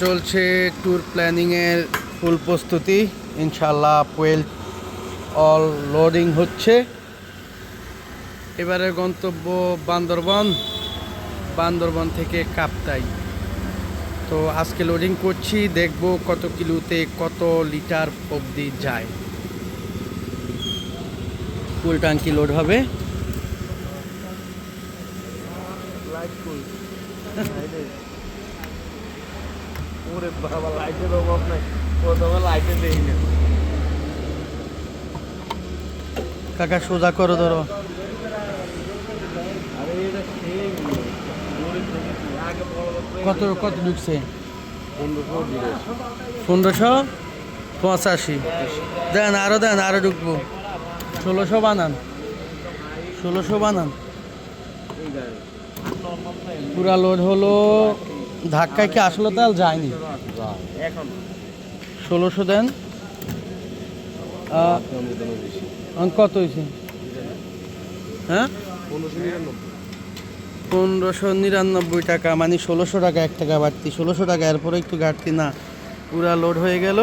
চলছে ট্যুর প্ল্যানিংয়ের ফুল প্রস্তুতি। ইনশাল্লাহ পোয়েল অল লোডিং হচ্ছে। এবারে গন্তব্য বান্দরবন, বান্দরবন থেকে কাপ্তাই। তো আজকে লোডিং করছি, দেখব কত কিলোতে কত লিটার অবধি যায়। ফুল ট্যাঙ্কি লোড হবে। ওরে বাবা, লাইটের অভাব নাই, প্রথমে লাইটে দেখি না। কাকা সোজা করো, ধরো। আরে এটা সেই আগে কত কত ঢুকছে? 1585। 1585। দেন আরো, দেন আরো ঢুকবো। 1600 বানান, 1600 বানান। পুরা লোড হলো। ধাক্কায় কি আসলো তাল যায়নি? এখন 1600 দেন। কত হয়েছে? হ্যাঁ, 1599 টাকা, মানে 1600 টাকা, 1 টাকা বাড়তি। 1600 টাকা, এরপরে একটু ঘাটতি না। পুরা লোড হয়ে গেল।